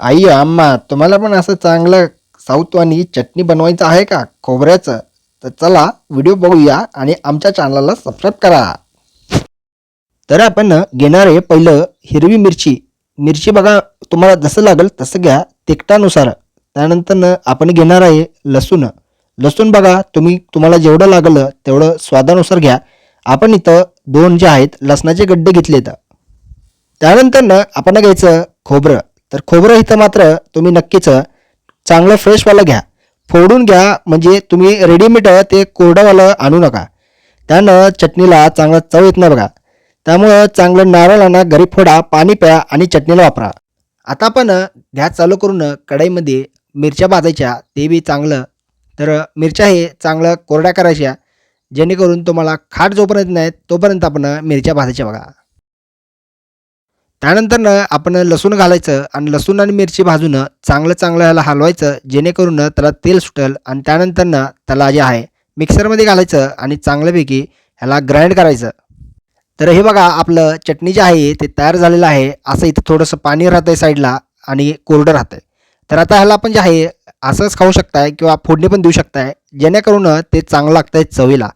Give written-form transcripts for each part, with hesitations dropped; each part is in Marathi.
आई अम्मा तुम्हाला पण असं चांगलं साऊथवानी चटणी बनवायचं आहे का खोबऱ्याचं? तर चला व्हिडिओ बघूया आणि आमच्या चॅनलला सबस्क्राईब करा. तर आपण घेणार आहे पहिलं हिरवी मिरची. मिरची बघा तुम्हाला जसं लागेल तसं घ्या तिखटानुसार. त्यानंतर आपण घेणार आहे लसूण. लसूण बघा तुम्हाला जेवढं लागलं तेवढं स्वादानुसार घ्या. आपण इथं 2 जे आहेत लसणाचे गड्डे घेतलेत. त्यानंतर आपण घ्यायचं खोबरं. तर खोबरं इथं मात्र तुम्ही नक्कीच चांगलं फ्रेशवालं घ्या. फोडून घ्या म्हणजे तुम्ही रेडीमेड ते कोरडंवालं आणू नका. त्यानं चटणीला चांगलं चव येत नाही बघा. त्यामुळं चांगलं नारळानं घरी फोडा, पाणी प्या आणि चटणीला वापरा. आता आपण गॅस चालू करून कढईमध्ये मिरच्या भाजायच्या ते बी चांगलं. तर मिरच्या हे चांगलं कोरड्या करायच्या जेणेकरून तुम्हाला खाट जोपर्यंत नाही तोपर्यंत आपण मिरच्या भाजायच्या बघा. त्यानंतर आपण लसूण घालायचं आणि लसूण आणि मिरची भाजून चांगलं चांगलं ह्याला हलवायचं जेणेकरून त्याला तेल सुटेल आणि त्यानंतर त्याला जे आहे मिक्सरमध्ये घालायचं आणि चांगल्यापैकी ह्याला ग्राइंड करायचं. तर हे बघा आपलं चटणी जे आहे ते तयार झालेलं आहे. असं इथं थोडंसं पाणी राहतं आहे साईडला आणि कोरडं राहतं आहे. तर आता ह्याला आपण जे आहे असंच खाऊ शकताय किंवा फोडणी पण देऊ शकताय जेणेकरून ते चांगलं लागतं आहे चवीला.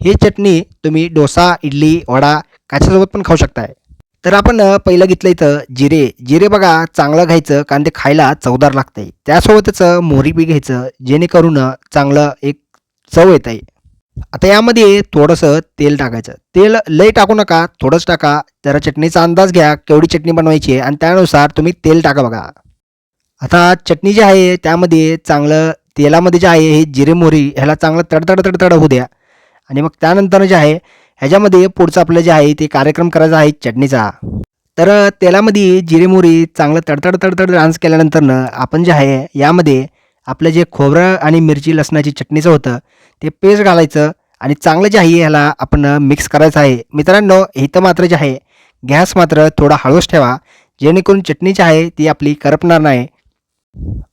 ही चटणी तुम्ही डोसा, इडली, वडा कशासोबत पण खाऊ शकताय. तर आपण पहिलं घेतलं इथं जिरे. जिरे बघा चांगलं घ्यायचं कारण ते खायला चवदार लागतंय. त्यासोबतच मोहरी बी घ्यायचं जेणेकरून चांगलं एक चव येत आहे. आता यामध्ये थोडंसं तेल टाकायचं. तेल लई टाकू नका, थोडंच टाका. जरा चटणीचा अंदाज घ्या केवढी चटणी बनवायची आहे आणि त्यानुसार तुम्ही तेल टाका बघा. आता चटणी जी आहे त्यामध्ये चांगलं तेलामध्ये जे आहे हे जिरे मोहरी ह्याला चांगलं तडतड तडतड होऊ द्या. आणि मग त्यानंतर जे आहे ह्याच्यामध्ये पुढचं आपलं जे आहे ते कार्यक्रम करायचा आहे चटणीचा. तर तेलामध्ये जिरे मोहरी चांगलं तडतड तडतड डान्स केल्यानंतर आपण जे आहे यामध्ये आपलं जे खोबरं आणि मिरची लसणाची चटणीचं होतं ते पेस्ट घालायचं आणि चांगलं जे आहे ह्याला आपण मिक्स करायचं आहे. मित्रांनो इथं मात्र जे आहे गॅस मात्र थोडा हळूच ठेवा जेणेकरून चटणी जी आहे ती आपली करपणार नाही.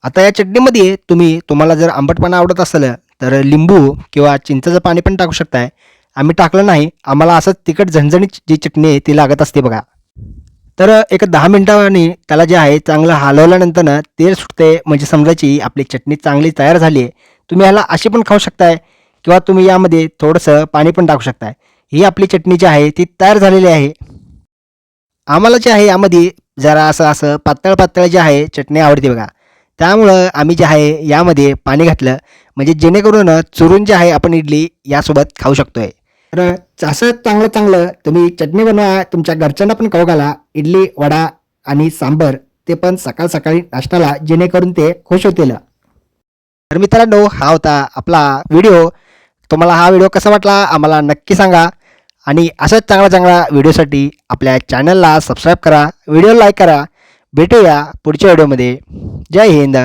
आता या चटणीमध्ये तुम्हाला जर आंबटपणा आवडत असेल तर लिंबू किंवा चिंचेचं पाणी पण टाकू शकताय. आम्ही टाकलं नाही. आम्हाला असंच तिखट झणझणीत जी चटणी आहे ती लागत असते बघा. तर एक 10 मिनिटांनी त्याला जे आहे चांगलं हलवल्यानंतर तेल सुटते म्हणजे समजायची आपली चटणी चांगली तयार झाली आहे. तुम्ही ह्याला अशी पण खाऊ शकताय किंवा तुम्ही यामध्ये थोडंसं पाणी पण टाकू शकताय. ही आपली चटणी जी आहे ती तयार झालेली आहे. आम्हाला जे आहे यामध्ये जरा असं असं पातळ पातळ जे आहे चटणी आवडते बघा. त्यामुळं आम्ही जे आहे यामध्ये पाणी घातलं म्हणजे जेणेकरून चुरून जे आहे आपण इडली यासोबत खाऊ शकतोय. तर असं चांगलं चांगलं तुम्ही चटणी बनवा, तुमच्या घरच्यांना पण खाऊ घाला. इडली, वडा आणि सांबर ते पण सकाळ सकाळी नाश्त्याला जेणेकरून ते खुश होतील. तर मित्रांनो हा होता आपला व्हिडिओ. तुम्हाला हा व्हिडिओ कसा वाटला आम्हाला नक्की सांगा आणि अशाच चांगल्या चांगल्या व्हिडिओसाठी आपल्या चॅनलला सबस्क्राईब करा, व्हिडिओ लाईक करा. भेटूया पुढच्या व्हिडिओमध्ये. जय हिंद.